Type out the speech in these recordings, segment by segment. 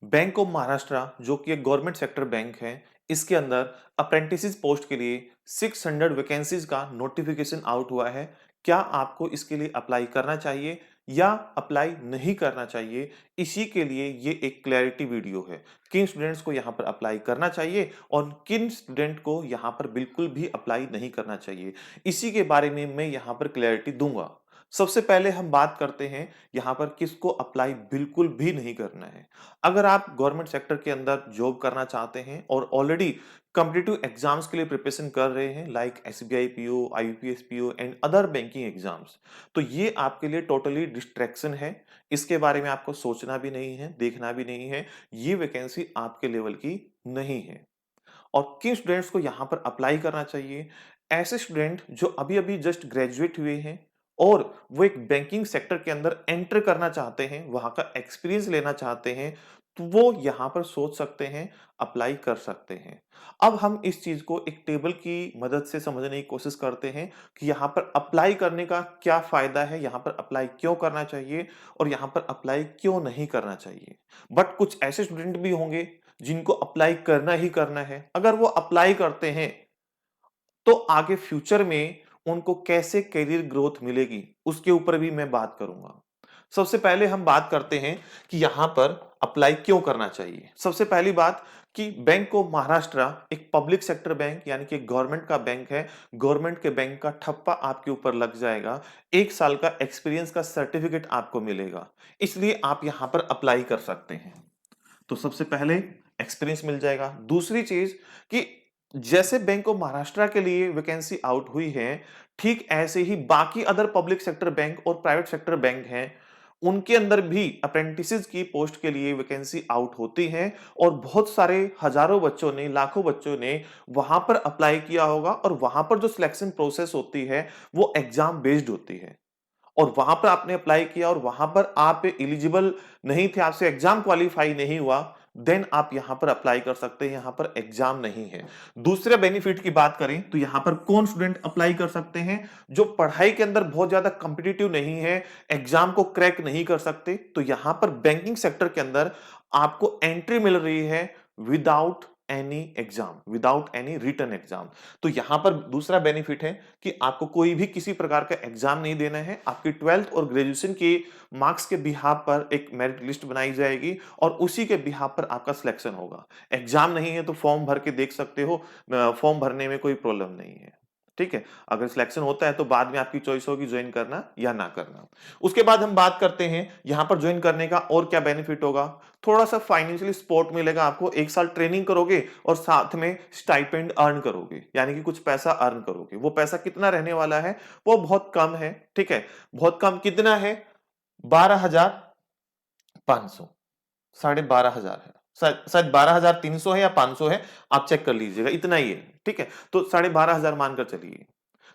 Bank of Maharashtra जो कि एक गवर्नमेंट सेक्टर बैंक है, इसके अंदर अप्रेंटिसेस पोस्ट के लिए 600 वैकेंसीज का नोटिफिकेशन आउट हुआ है। क्या आपको इसके लिए अप्लाई करना चाहिए या अप्लाई नहीं करना चाहिए? इसी के लिए ये एक क्लैरिटी वीडियो है। किन स्टूडेंट्स को यहाँ पर अप्लाई करना चाहिए और किन स्टूडेंट को यहाँ पर बिल्कुल भी अप्लाई नहीं करना चाहिए, इसी के बारे में मैं यहाँ पर क्लैरिटी दूंगा। सबसे पहले हम बात करते हैं यहाँ पर किसको अप्लाई बिल्कुल भी नहीं करना है। अगर आप गवर्नमेंट सेक्टर के अंदर जॉब करना चाहते हैं और ऑलरेडी कॉम्पिटिटिव एग्जाम्स के लिए प्रिपरेशन कर रहे हैं like SBI PO, IBPS PO and other banking exams, तो ये आपके लिए टोटली डिस्ट्रैक्शन है। इसके बारे में आपको सोचना भी नहीं है, देखना भी नहीं है। ये वैकेंसी आपके लेवल की नहीं है। और किन स्टूडेंट्स को यहाँ पर अप्लाई करना चाहिए? ऐसे स्टूडेंट जो अभी-अभी जस्ट ग्रेजुएट हुए हैं और वो एक बैंकिंग सेक्टर के अंदर एंटर करना चाहते हैं, वहाँ का एक्सपीरियंस लेना चाहते हैं, तो वो यहाँ पर सोच सकते हैं, अप्लाई कर सकते हैं। अब हम इस चीज़ को एक टेबल की मदद से समझने की कोशिश करते हैं कि यहाँ पर अप्लाई करने का क्या फ़ायदा है, यहाँ पर अप्लाई क्यों करना चाहिए और यहाँ पर अप्लाई क्यों नहीं करना चाहिए। बट कुछ ऐसे स्टूडेंट भी होंगे जिनको अप्लाई करना ही करना है। अगर वो अप्लाई करते हैं, तो आगे फ्यूचर में उनको कैसे करियर ग्रोथ मिलेगी, उसके ऊपर भी मैं बात करूँगा। सबसे पहले हम बात करते हैं कि यहाँ पर अप्लाई क्यों करना चाहिए। सबसे पहली बात कि बैंक ऑफ महाराष्ट्र एक पब्लिक सेक्टर बैंक यानी कि गवर्नमेंट का बैंक है। गवर्नमेंट के बैंक का ठप्पा आपके ऊपर लग जाएगा। 1 साल का एक्सपीरियंस का सर्टिफिकेट आपको मिलेगा। इसलिए आप यहाँ पर अप्लाई कर सकते हैं। तो सबसे पहले एक्सपीरियंस मिल जाएगा। दूसरी चीज कि जैसे बैंक ऑफ महाराष्ट्र के लिए वैकेंसी आउट हुई है, ठीक ऐसे ही बाकी अदर पब्लिक सेक्टर बैंक और प्राइवेट सेक्टर बैंक हैं, उनके अंदर भी अप्रेंटिसेस की पोस्ट के लिए वैकेंसी आउट होती है और बहुत सारे हजारों बच्चों ने, लाखों बच्चों ने वहां पर अप्लाई किया होगा और वहां पर जो सिलेक्शन प्रोसेस होती है, वो एग्जाम बेस्ड होती है। और वहां पर आपने अप्लाई किया और वहां पर आप एलिजिबल नहीं थे, आपसे एग्जाम क्वालिफाई नहीं हुआ, देन आप यहां पर अप्लाई कर सकते हैं। यहां पर एग्जाम नहीं है। दूसरे बेनिफिट की बात करें तो यहां पर कौन स्टूडेंट अप्लाई कर सकते हैं? जो पढ़ाई के अंदर बहुत ज्यादा कॉम्पिटिटिव नहीं है, एग्जाम को क्रैक नहीं कर सकते, तो यहां पर बैंकिंग सेक्टर के अंदर आपको एंट्री मिल रही है without any exam, without any written exam. तो यहां पर दूसरा बेनिफिट है कि आपको कोई भी किसी प्रकार का एग्जाम नहीं देना है। आपकी 12th और ग्रेजुएशन के मार्क्स के बिहाफ पर एक मेरिट लिस्ट बनाई जाएगी और उसी के बिहाफ पर आपका सिलेक्शन होगा। एग्जाम नहीं है तो फॉर्म भर के देख सकते हो। फॉर्म भरने में कोई प्रॉब्लम नहीं है। ठीक है। अगर सिलेक्शन होता है तो बाद में आपकी चॉइस होगी ज्वाइन करना या ना करना। उसके बाद हम बात करते हैं यहां पर ज्वाइन करने का और क्या बेनिफिट होगा। थोड़ा सा फाइनेंशियली सपोर्ट मिलेगा आपको। 1 साल ट्रेनिंग करोगे और साथ में स्टाइपेंड अर्न करोगे, यानी कि कुछ पैसा अर्न करोगे। वो पैसा कितना रहने वाला है? वो बहुत कम है। ठीक है। बहुत कम कितना है? 12,500, 12,500 है। शायद 12,300 है या 500 है। आप चेक कर लीजिएगा, इतना ही है। ठीक है। तो 12,500 मानकर चलिए।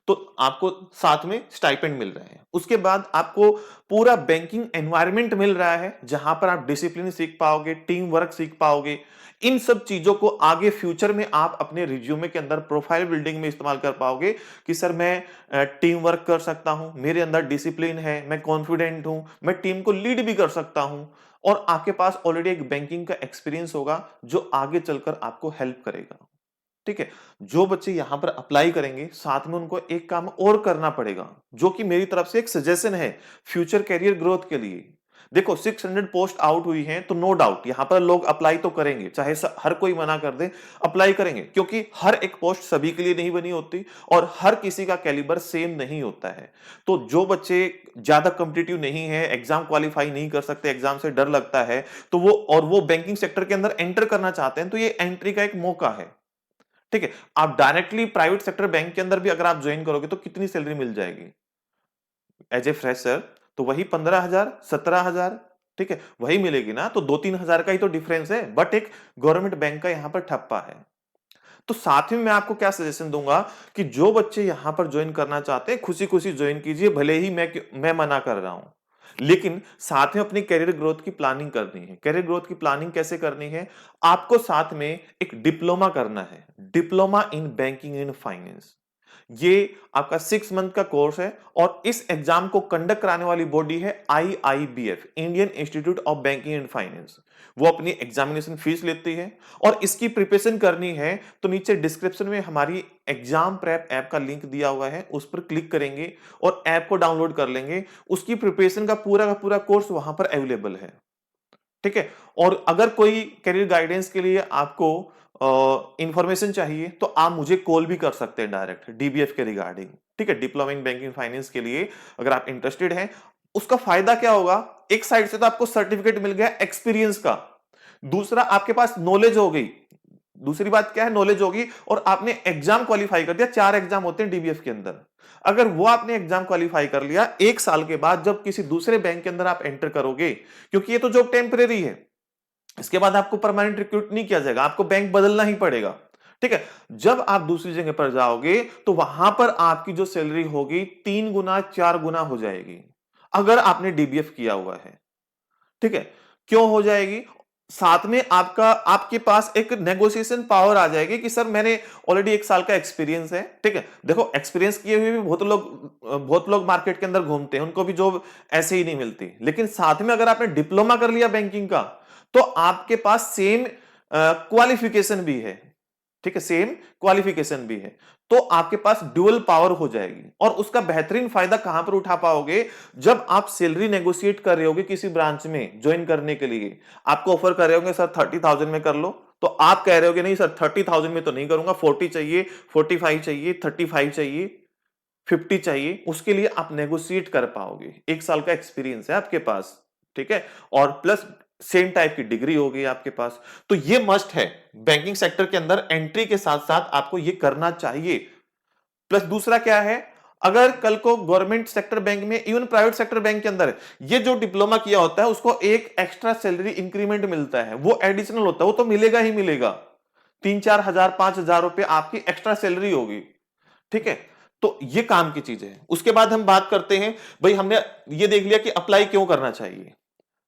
तो आपको साथ में स्टाइपेंड मिल रहे हैं। उसके बाद आपको पूरा बैंकिंग एनवायरनमेंट मिल रहा है जहां पर आप डिसिप्लिन सीख पाओगे, टीम वर्क सीख पाओगे। इन सब चीजों को आगे फ्यूचर में आप अपने रिज्यूमे के अंदर प्रोफाइल बिल्डिंग में इस्तेमाल कर पाओगे कि सर मैं टीम वर्क कर सकता हूं, मेरे अंदर डिसिप्लिन है, मैं कॉन्फिडेंट हूं, मैं टीम को लीड भी कर सकता हूं। और आपके पास ऑलरेडी एक बैंकिंग का एक्सपीरियंस होगा जो आगे चलकर आपको हेल्प करेगा। ठीक है। जो बच्चे यहां पर अप्लाई करेंगे, साथ में उनको एक काम और करना पड़ेगा, जो कि मेरी तरफ से एक सजेशन है फ्यूचर कैरियर ग्रोथ के लिए। देखो 600 पोस्ट आउट हुई हैं, तो नो डाउट यहां पर लोग अप्लाई तो करेंगे, चाहे हर कोई मना कर दे, अप्लाई करेंगे, क्योंकि हर एक पोस्ट सभी के लिए नहीं बनी होती और हर किसी का कैलिबर सेम नहीं होता है। तो जो बच्चे ज्यादा कॉम्पिटिटिव नहीं है, एग्जाम क्वालिफाई नहीं कर सकते, एग्जाम से डर लगता है, तो वो बैंकिंग सेक्टर के अंदर एंटर करना चाहते हैं, तो ये एंट्री का एक मौका है। ठीक है। आप डायरेक्टली प्राइवेट सेक्टर बैंक के अंदर भी अगर आप ज्वाइन करोगे तो कितनी सैलरी मिल जाएगी एज ए फ्रेशर? तो वही 15,000, 17,000। ठीक है। वही मिलेगी ना। तो 2-3 हजार का ही तो डिफरेंस है, बट एक गवर्नमेंट बैंक का यहां पर ठप्पा है। तो साथ में मैं आपको क्या सजेशन दूंगा कि जो बच्चे यहां पर ज्वाइन करना चाहते हैं, खुशी खुशी ज्वाइन कीजिए, भले ही मैं मना कर रहा हूं, लेकिन साथ में अपनी कैरियर ग्रोथ की प्लानिंग करनी है। कैरियर ग्रोथ की प्लानिंग कैसे करनी है? आपको साथ में एक डिप्लोमा करना है, diploma in banking and finance. ये आपका 6 मंथ का कोर्स है और इस एग्जाम को कंडक्ट कराने वाली बॉडी है IIBF, Indian institute of banking and finance. वो अपनी एग्जामिनेशन फीस लेती है और इसकी प्रिपरेशन करनी है तो नीचे डिस्क्रिप्शन में हमारी एग्जाम प्रेप ऐप का लिंक दिया हुआ है, उस पर क्लिक करेंगे और ऐप को डाउनलोड कर लेंगे। उसकी प्रिपरेशन का पूरा कोर्स वहां पर अवेलेबल है। ठीक है। और अगर कोई करियर गाइडेंस के लिए आपको इंफॉर्मेशन चाहिए तो आप मुझे कॉल भी कर सकते हैं डायरेक्ट डीबीएफ के रिगार्डिंग। ठीक है, डिप्लोमा इन बैंकिंग फाइनेंस के लिए अगर आप इंटरेस्टेड हैं। उसका फायदा क्या होगा, एक साइड से तो आपको सर्टिफिकेट मिल गया एक्सपीरियंस का, दूसरा आपके पास नॉलेज हो गई। दूसरी बात क्या है, नॉलेज होगी और आपने एग्जाम क्वालिफाई कर दिया। 4 एग्जाम होते हैं डीबीएफ के अंदर। अगर वो आपने एग्जाम क्वालिफाई कर लिया, 1 साल के बाद जब किसी दूसरे बैंक के अंदर आप एंटर करोगे, क्योंकि ये तो जॉब टेम्परेरी है, इसके बाद आपको परमानेंट रिक्रूट नहीं किया जाएगा, आपको बैंक बदलना ही पड़ेगा। ठीक है, जब आप दूसरी जगह पर जाओगे तो वहां पर आपकी जो सैलरी होगी 3 गुना 4 गुना हो जाएगी, अगर आपने डीबीएफ किया हुआ है। ठीक है, क्यों हो जाएगी, साथ में आपके पास एक नेगोशिएशन पावर आ जाएगी कि सर मैंने ऑलरेडी 1 साल का एक्सपीरियंस है। ठीक है, देखो एक्सपीरियंस किए हुए भी बहुत लोग मार्केट के अंदर घूमते हैं, उनको भी जॉब ऐसे ही नहीं मिलती। लेकिन साथ में अगर आपने डिप्लोमा कर लिया बैंकिंग का तो आपके पास सेम क्वालिफिकेशन भी है। ठीक है, सेम क्वालिफिकेशन भी है, तो आपके पास ड्यूअल पावर हो जाएगी। और उसका बेहतरीन फायदा कहां पर उठा पाओगे, जब आप सैलरी नेगोशिएट कर रहे होगे किसी ब्रांच में ज्वाइन करने के लिए, आपको ऑफर कर रहे होंगे सर 30,000 में कर लो, तो आप कह रहे होगे नहीं सर 30,000 में तो नहीं करूंगा, 40 चाहिए, 45 चाहिए, 35 चाहिए, 50 चाहिए। उसके लिए आप नेगोशिएट कर पाओगे, 1 साल का एक्सपीरियंस है आपके पास। ठीक है, और प्लस सेम टाइप की डिग्री होगी आपके पास। तो ये मस्ट है, बैंकिंग सेक्टर के अंदर एंट्री के साथ साथ आपको ये करना चाहिए। प्लस दूसरा क्या है, अगर कल को गवर्नमेंट सेक्टर बैंक में, इवन प्राइवेट सेक्टर बैंक के अंदर ये जो डिप्लोमा किया होता है उसको एक एक्स्ट्रा सैलरी इंक्रीमेंट मिलता है, वो एडिशनल होता है, वो तो मिलेगा ही मिलेगा। 3-4 हजार 5,000 रुपए आपकी एक्स्ट्रा सैलरी होगी। ठीक है, तो ये काम की चीज है। उसके बाद हम बात करते हैं, भाई हमने ये देख लिया कि अप्लाई क्यों करना चाहिए।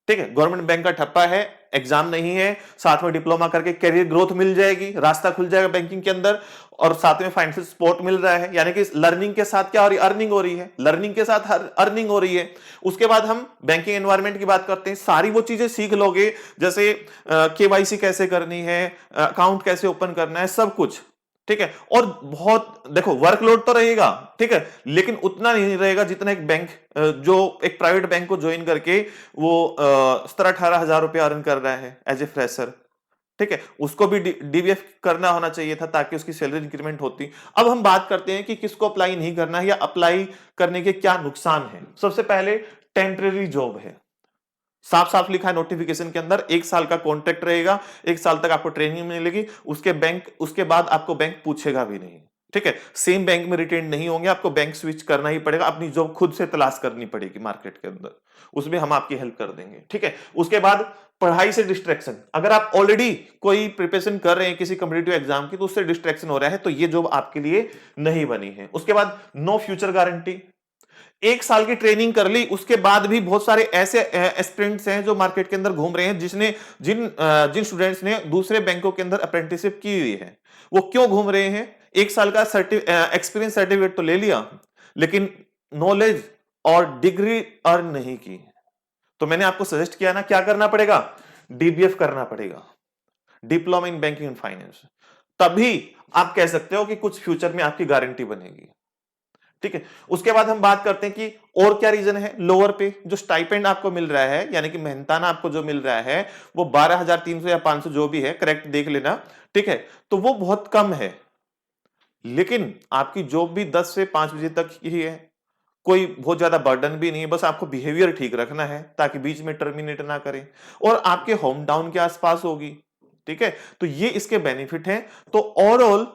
ठीक है, गवर्नमेंट बैंक का ठप्पा है, एग्जाम नहीं है, साथ में डिप्लोमा करके करियर ग्रोथ मिल जाएगी, रास्ता खुल जाएगा बैंकिंग के अंदर, और साथ में फाइनेंशियल सपोर्ट मिल रहा है। यानी कि लर्निंग के साथ क्या हो रही है, अर्निंग हो रही है, लर्निंग के साथ अर्निंग हो रही है। उसके बाद हम बैंकिंग एनवायरनमेंट की बात करते हैं, सारी वो चीजें सीख लोगे, जैसे केवाईसी कैसे करनी है, अकाउंट कैसे ओपन करना है, सब कुछ। ठीक है, और बहुत देखो वर्कलोड तो रहेगा, ठीक है, लेकिन उतना नहीं रहेगा जितना एक बैंक, जो एक प्राइवेट बैंक को ज्वाइन करके वो 17-18 हजार रुपए अर्न कर रहा है एज ए फ्रेशर। ठीक है, उसको भी डीबीएफ करना होना चाहिए था ताकि उसकी सैलरी इंक्रीमेंट होती। अब हम बात करते हैं कि किसको अप्लाई नहीं करना है या अप्लाई करने के क्या नुकसान है। सबसे पहले टेम्परेरी जॉब है, साफ साफ लिखा है नोटिफिकेशन के अंदर, 1 साल का कॉन्ट्रैक्ट रहेगा, 1 साल तक आपको ट्रेनिंग मिलेगी, उसके बाद आपको बैंक पूछेगा भी नहीं। ठीक है, सेम बैंक में रिटेन नहीं होंगे, आपको बैंक स्विच करना ही पड़ेगा, अपनी जॉब खुद से तलाश करनी पड़ेगी मार्केट के अंदर, उसमें हम आपकी हेल्प कर देंगे। ठीक है, उसके बाद पढ़ाई से डिस्ट्रैक्शन, अगर आप ऑलरेडी कोई प्रिपरेशन कर रहे हैं किसी कॉम्पिटिटिव एग्जाम की तो उससे डिस्ट्रैक्शन हो रहा है, तो ये जॉब आपके लिए नहीं बनी है। उसके बाद नो फ्यूचर गारंटी, 1 साल की ट्रेनिंग कर ली, उसके बाद भी बहुत सारे ऐसे एस्पिरेंट्स हैं जो मार्केट के अंदर घूम रहे हैं, जिन स्टूडेंट्स ने दूसरे बैंकों के अंदर अप्रेंटिसशिप की हुई है। वो क्यों घूम रहे हैं, 1 साल का एक्सपीरियंस सर्टिफिकेट तो ले लिया, लेकिन नॉलेज और डिग्री अर्न नहीं की। तो मैंने आपको सजेस्ट किया ना, क्या करना पड़ेगा, डीबीएफ करना पड़ेगा, diploma in banking and finance. तभी आप कह सकते हो कि कुछ फ्यूचर में आपकी गारंटी बनेगी। ठीक है, उसके बाद हम बात करते हैं कि और क्या रीजन है। लोअर पे जो स्टाइपेंड आपको मिल रहा है, यानी कि मेहनताना आपको जो मिल रहा है, वो 12,300 या 500 जो भी है, करेक्ट देख लेना। ठीक है, तो वो बहुत कम है, लेकिन आपकी जॉब भी 10 से 5 बजे तक ही है, कोई बहुत ज्यादा बर्डन भी नहीं है, बस आपको बिहेवियर ठीक रखना है ताकि बीच में टर्मिनेट ना करें, और आपके होम टाउन के आसपास होगी। ठीक है, तो ये इसके बेनिफिट हैं। तो ओवरऑल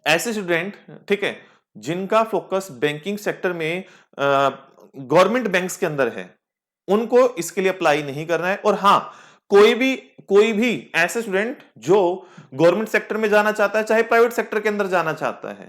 ऐसे स्टूडेंट, ठीक है, जिनका फोकस बैंकिंग सेक्टर में गवर्नमेंट बैंक्स के अंदर है, उनको इसके लिए अप्लाई नहीं करना है। और हां, कोई भी ऐसे स्टूडेंट जो गवर्नमेंट सेक्टर में जाना चाहता है, चाहे प्राइवेट सेक्टर के अंदर जाना चाहता है,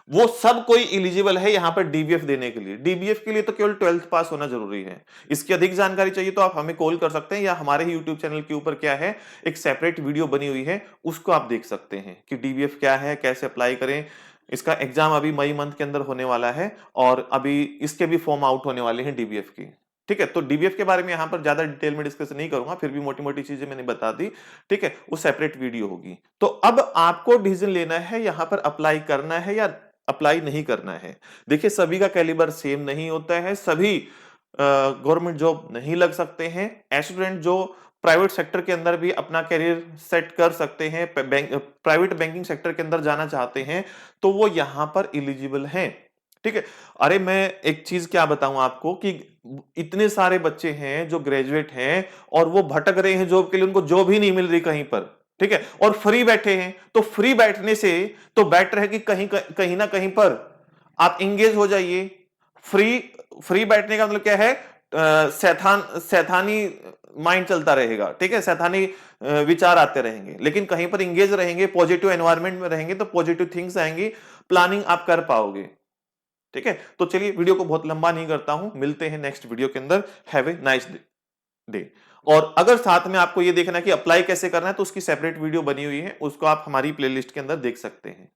वो सब कोई एलिजिबल है यहां पर डीबीएफ देने के लिए। डीबीएफ के लिए तो केवल 12th पास होना जरूरी है। इसकी अधिक जानकारी चाहिए तो आप हमें कॉल कर सकते हैं, या हमारे ही यूट्यूब चैनल के ऊपर क्या है, एक सेपरेट वीडियो बनी हुई है, उसको आप देख सकते हैं कि डीबीएफ क्या है, कैसे अप्लाई करें, इसका एग्जाम अभी मई मंथ के अंदर होने वाला है और अभी इसके भी फॉर्म आउट होने वाले हैं डीबीएफ की। ठीक है, तो डीबीएफ के बारे में यहां पर ज्यादा डिटेल में डिस्कस नहीं करूंगा, फिर भी मोटी-मोटी चीजें मैंने बता दी। ठीक है, वो सेपरेट वीडियो होगी। तो अब आपको डिसीजन लेना है यहां पर अप्लाई करना है या अप्लाई नहीं करना है। देखिए, सभी का कैलिबर सेम नहीं होता है, सभी गवर्नमेंट जॉब नहीं लग सकते हैं। एस्पिरेंट जो प्राइवेट सेक्टर के अंदर भी अपना करियर सेट कर सकते हैं, प्राइवेट बैंकिंग सेक्टर के अंदर जाना चाहते हैं, तो वो यहां पर एलिजिबल हैं। ठीक है, अरे मैं एक चीज क्या बताऊं आपको कि इतने सारे बच्चे हैं जो ग्रेजुएट हैं और वो भटक रहे हैं जॉब के लिए, उनको जॉब ही नहीं मिल रही कहीं पर। ठीक है, और फ्री बैठे हैं, तो फ्री बैठने से तो बेटर है कि कहीं कहीं ना कहीं पर आप इंगेज हो जाइए। फ्री फ्री बैठने का मतलब क्या है? शैतानी माइंड चलता रहेगा। ठीक है, शैतानी विचार आते रहेंगे, लेकिन कहीं पर इंगेज रहेंगे, पॉजिटिव एनवायरनमेंट में रहेंगे, तो पॉजिटिव थिंग्स आएंगी, प्लानिंग आप कर पाओगे। ठीक है, तो चलिए वीडियो को बहुत लंबा नहीं करता हूं, मिलते हैं नेक्स्ट वीडियो के अंदर। Have a nice day. और अगर साथ में आपको ये देखना है कि अप्लाई कैसे करना है, तो उसकी सेपरेट वीडियो बनी हुई है, उसको आप हमारी प्लेलिस्ट के अंदर देख सकते हैं।